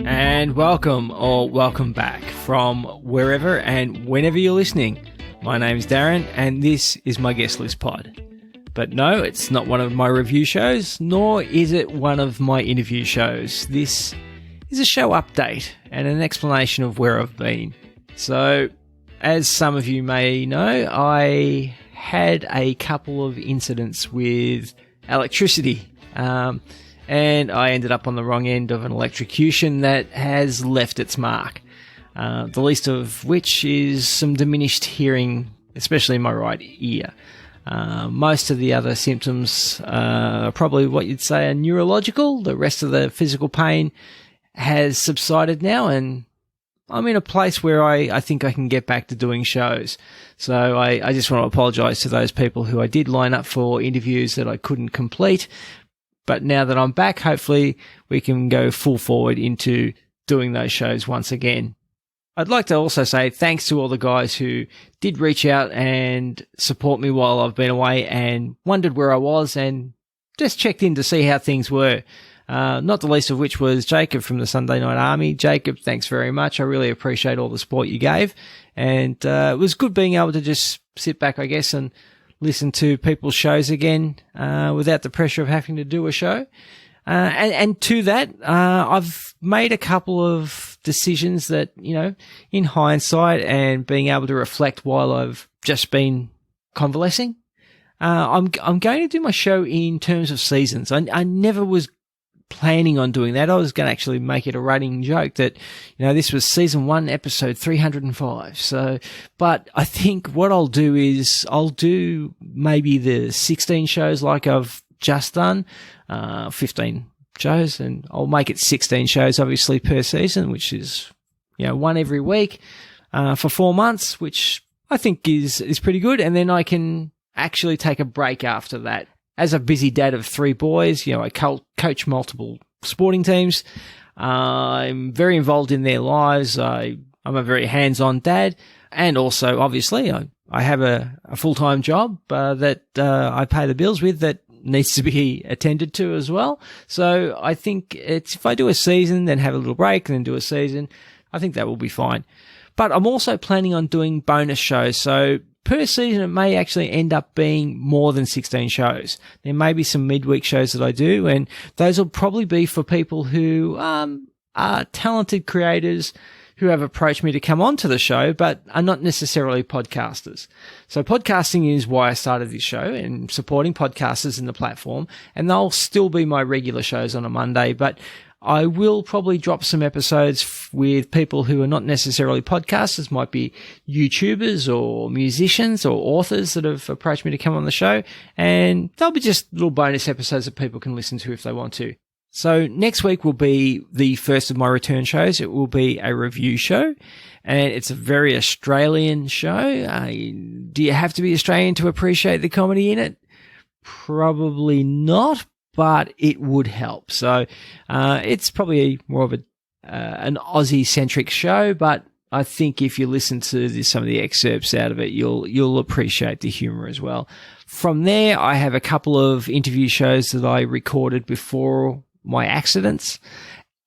And welcome back from wherever and whenever you're listening. My name's Darren, and this is my guest list pod. But no, it's not one of my review shows, nor is it one of my interview shows. This is a show update and an explanation of where I've been. So, as some of you may know, I had a couple of incidents with electricity, and I ended up on the wrong end of an electrocution that has left its mark. The least of which is some diminished hearing, especially in my right ear. Most of the other symptoms are probably what you'd say are neurological. The rest of the physical pain has subsided now, and I'm in a place where I think I can get back to doing shows. So I just want to apologise to those people who I did line up for interviews that I couldn't complete. But now that I'm back, hopefully we can go full forward into doing those shows once again. I'd like to also say thanks to all the guys who did reach out and support me while I've been away and wondered where I was and just checked in to see how things were. Not the least of which was Jacob from the Sunday Night Army. Jacob, thanks very much. I really appreciate all the support you gave. And it was good being able to just sit back, I guess, and listen to people's shows again without the pressure of having to do a show. And to that, I've made a couple of decisions that, you know, in hindsight and being able to reflect while I've just been convalescing, I'm going to do my show in terms of seasons. I never was planning on doing that. I was going to actually make it a running joke that, you know, this was season 1, episode 305. So, but I think what I'll do is I'll do maybe the 16 shows like I've just done, 15 shows, and I'll make it 16 shows obviously per season, which is, you know, one every week, for 4 months, which I think is pretty good. And then I can actually take a break after that. As a busy dad of 3 boys, you know, I coach multiple sporting teams. I'm very involved in their lives. I'm a very hands-on dad. And also, obviously, I have a full-time job that I pay the bills with that needs to be attended to as well. So I think if I do a season, then have a little break, and then do a season, I think that will be fine. But I'm also planning on doing bonus shows. So per season, it may actually end up being more than 16 shows. There may be some midweek shows that I do, and those will probably be for people who are talented creators who have approached me to come onto the show, but are not necessarily podcasters. So podcasting is why I started this show, and supporting podcasters in the platform, and they'll still be my regular shows on a Monday, but I will probably drop some episodes with people who are not necessarily podcasters, might be YouTubers or musicians or authors that have approached me to come on the show, and they'll be just little bonus episodes that people can listen to if they want to. So next week will be the first of my return shows. It will be a review show, and it's a very Australian show. Do you have to be Australian to appreciate the comedy in it? Probably not, but it would help. So it's probably more of an Aussie-centric show, but I think if you listen to some of the excerpts out of it, you'll appreciate the humour as well. From there, I have a couple of interview shows that I recorded before my accidents.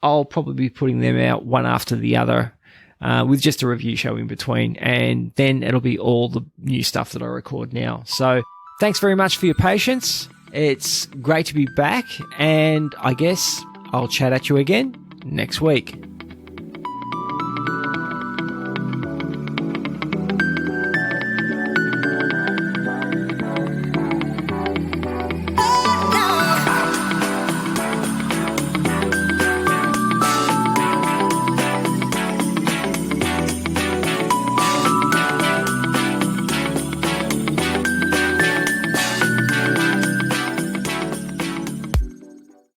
I'll probably be putting them out one after the other, with just a review show in between, and then it'll be all the new stuff that I record now. So thanks very much for your patience. It's great to be back, and I guess I'll chat at you again next week.